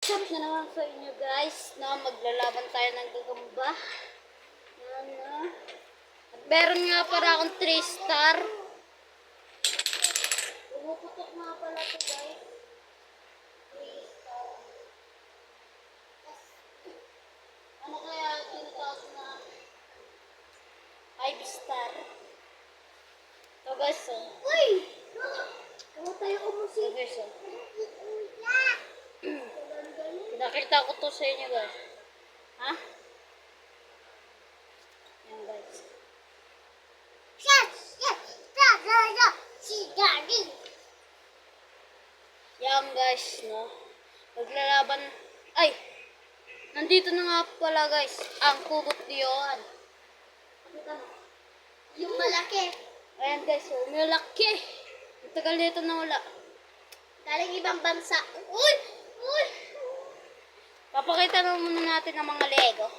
up na naman sa inyo guys na maglalaban tayo ng gagamba. Yan na. At meron nga para akong 3 star. Pumuputok nga pala ito guys. 3 star. Ano kaya tinatawag na 5 star? Ito guys oh. Uy! Ano tayo umusik? Ito guys oh. Nakita ko to sa inyo guys. Ha? Yan guys. Yan guys, no? Maglalaban. Ay! Nandito na nga pala guys. Ang kubot niyon. Yung malaki. Ayan guys, oh, malaki. Ang tagal nito na wala. Galing ibang bansa. Uy! Uy! Papakita na muna natin ang mga Lego.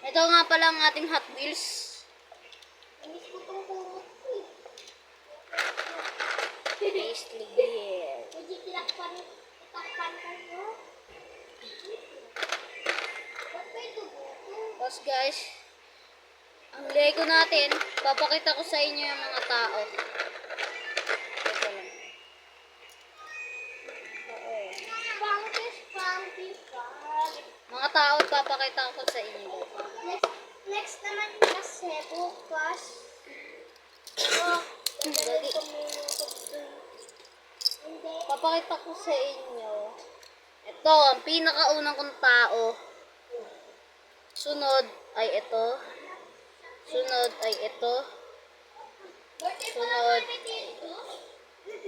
Ito nga pala ang ating Hot Wheels. Inis ko itong kumot ko eh. Paisley here. Hindi tinakpan kayo. Ba't ba ito buto? Tapos guys, ang Lego natin, papakita ko sa inyo yung mga tao. Ito lang. Mga tao, papakita ko sa inyo. Next naman kasi bukas. Dali. Hindi. Papakita ko sa inyo. Ito, ang pinakaunang kong tao. Sunod ay ito. Sunod ay ito. Sunod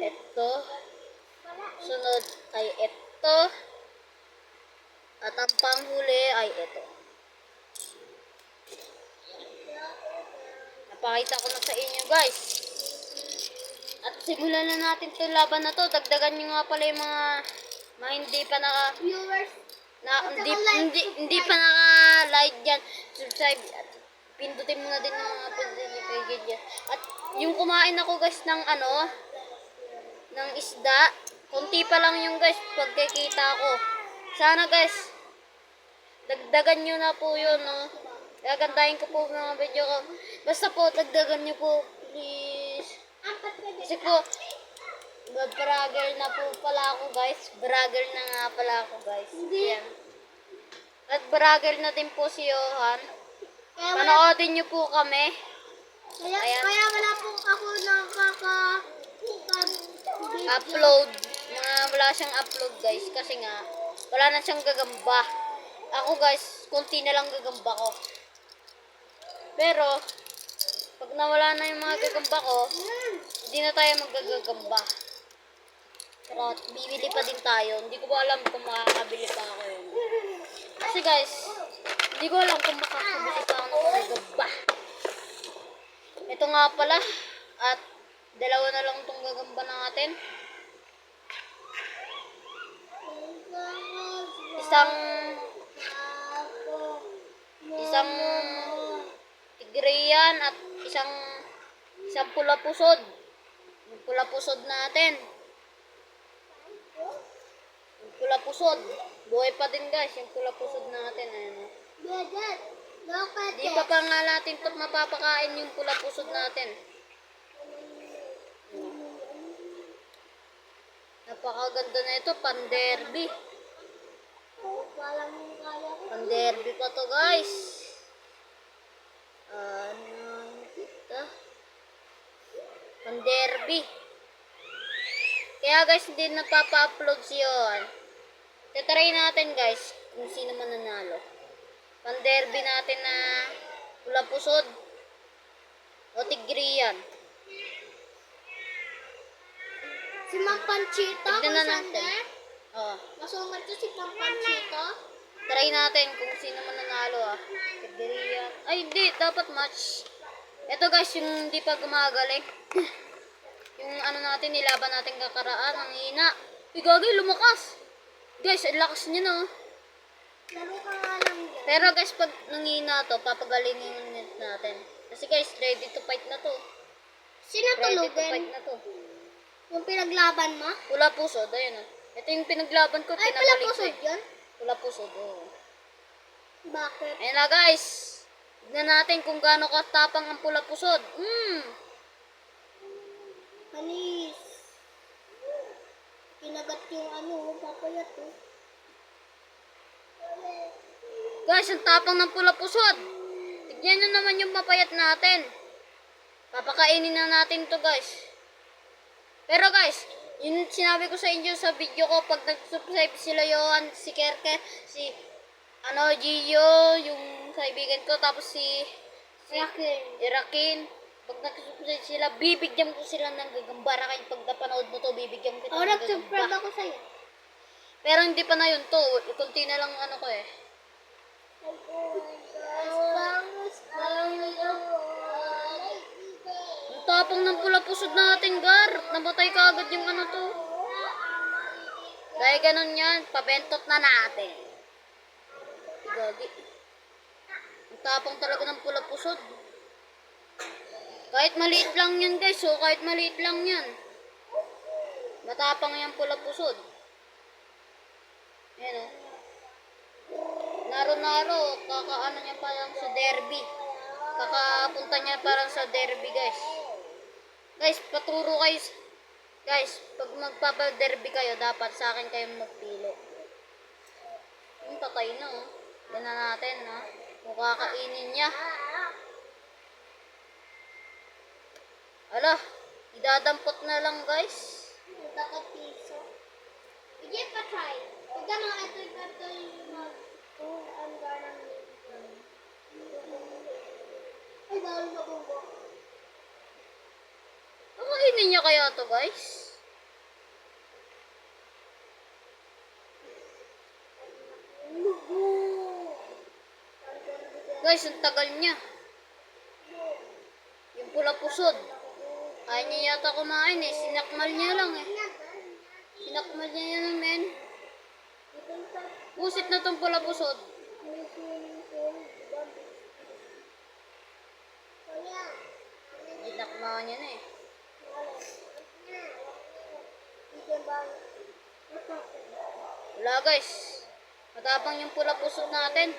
ito. Sunod ay ito. At ang panghuli ay ito. Napakita ko na sa inyo guys. At simulan na natin itong laban na to. Dagdagan nyo nga pala yung mga hindi pa Viewers. hindi pa naka-like dyan. Subscribe at pindutin mo na din ng mga pindutin dyan. At yung kumain ako guys ng ng isda. Kunti pa lang yung guys pagkikita ko. Sana guys dagdagan nyo na po yun, no? Gagandahin ko po mga video ko. Basta po, dagdagan nyo po, please. Kasi po, bragger na po pala ako, guys. Bragger na nga pala ako, guys. Yan. At bragger na din po si Johan. Panoodin nyo po kami. Kaya wala po ako Upload. Wala siyang upload, guys. Kasi nga, wala na siyang gagamba. Ako guys, konti na lang gagamba ko. Pero, pag nawala na yung mga gagamba ko, hindi na tayo maggagamba. Pero, bibili pa din tayo. Hindi ko ba alam kung makakabili pa ako yun. Kasi guys, hindi ko alam kung makakabili pa ako ng gagamba. Ito nga pala, at dalawa na lang itong gagamba natin. Isang tigreyan at isang pula pusod. Yung pula pusod natin. Yung pula pusod. Buhay pa din guys, yung pula pusod natin. Ayan. Di pa nga natin ito mapapakain yung pula pusod natin. Napakaganda na ito, pan-derby. Pan-derby pa to guys. Pan-derby. Kaya guys, hindi napapa-upload si Johan. Tatry natin guys, kung sino man nanalo. Pan-derby natin na pula pusod o tigriyan. Si Mang Panchito, Tignan na natin. Oh. Masungad to si Mang Panchito. Try natin kung sino man nanalo Tigriyan. Ay, hindi. Dapat match. Ito guys, yung hindi pa gumagaling. Yung natin, nilaban natin kakaraan. Ang hina. Gagay, lumakas. Guys, ang lakas niya no. Laro ka nga lang yan. Pero guys, pag nanghina to, papagalingin natin. Kasi guys, ready to fight na to. Sino Ready to tulugin? fight na to. Yung pinaglaban mo? Pula pusod, ayun Ito yung pinaglaban ko, Ay, pala pinagaling ko pusod eh. yun? Pula pusod, oo. Bakit? Ayan na guys. Tignan natin kung gaano katapang ang pula pusod. Manis. Kinagat yung ano, papayat oh. Guys, ang tapang ng pula pusod. Tignan nyo naman yung mapayat natin. Papakainin na natin to guys. Pero guys, yun sinabi ko sa inyo sa video ko, pag nag-subscribe sila Johan, si Kerke, si Gio, yung kaibigan ko, tapos si Irakin. Pag nag-subscribe sila, bibigyan ko sila ng gagambara. Kaya pag napanood mo to, bibigyan kita Oh, ng nag-subscribe gagamba. ako sa'yo. Pero hindi pa na yun to. Kunti na lang ano ko eh. Ang tapang ng pula pusod natin, Gar. Namatay ka agad yung ano to. Dahil ganun yan, pabentot na natin. Gagi. Ang tapang talaga ng pula pusod. Kahit maliit lang yan guys, so kahit maliit lang yan. Matapang yung pula pusod. Ayan o. Naro-naro, kakaano niya parang sa derby. Kakapunta niya parang sa derby guys. Guys, paturo kayo. Guys, pag magpapa-derby kayo, dapat sa akin kayo magpili. Yung patay na oh. Yan na natin ha. Kung kakainin niya. Ala, idadampot na lang guys. Dapat piso. Sige pa try. Huwag ka mga ito yung mag... ang garang ay, dahil na bubo. Kakainin niya kaya to guys? Guys, ang tagal niya. Yung pula pusod. Ayaw niya yata kumain eh. Sinakmal niya lang eh. Sinakmal niya lang men. Pusit na tong pula pusod. Sinakmal niya na eh. Wala guys. Matapang yung pula pusod natin.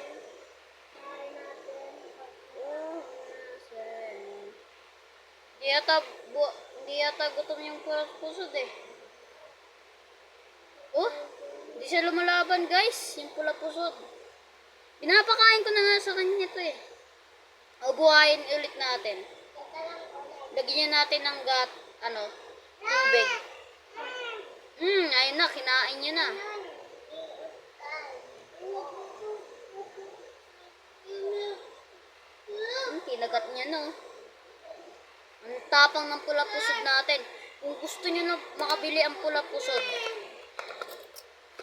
Hindi yata gutom yung pula pusod eh. Oh, hindi siya lumalaban guys. Yung pula pusod. Pinapakain ko na nga sa kanya to eh. O, buhayin ulit natin. Lagyan natin ng tubig. Ayun na, kinain niya na. Kinagat niya no. Ang tapang ng pula pusod natin. Kung gusto niyo na makabili ang pula pusod.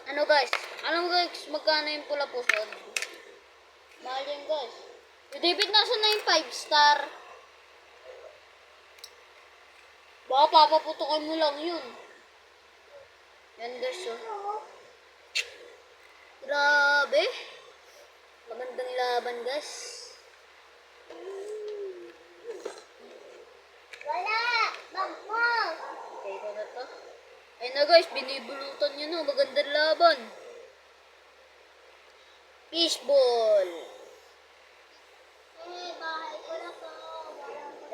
Ano guys? Alam mo guys, magkano yung pula pusod? Mahal yan guys. Yung David, nasa na yung 5 star? Baka papaputukan mo lang yun. Yan guys oh. Grabe. Magandang laban guys. Wala! Bangko! Okay, ito na to. Ayun na guys, binibulutan niya no. Magandang laban. Fishball. Bahay ko na to.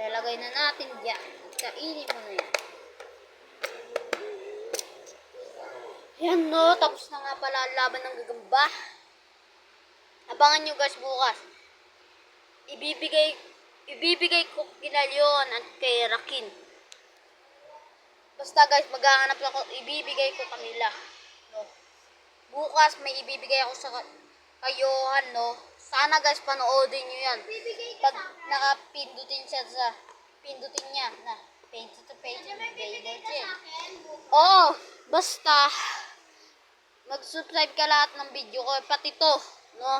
Lalagay na natin dyan. Kainin mo na yan. Yan no, tapos na nga pala ang laban ng gagamba. Abangan nyo guys bukas. Ibibigay ko kina Leon at kay Rakin. Basta guys, maghahanap ako, ibibigay ko kanila. No. Bukas may ibibigay ako sa kay Johan, no. Sana guys, panoodin nyo yan. Pag nakapindutin siya pindutin niya na page to page. Oo, basta mag-subscribe ka lahat ng video ko, pati to, no?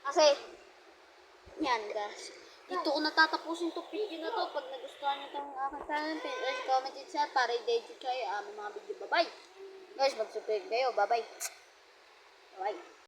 Kasi, yan guys. Dito ko natatapusin to video na to. Pag nagustuhan nyo itong aking channel, please comment and share para i-dedicate kayo ang mga video. Bye-bye. Guys, mag-subscribe kayo. Bye-bye. Bye-bye.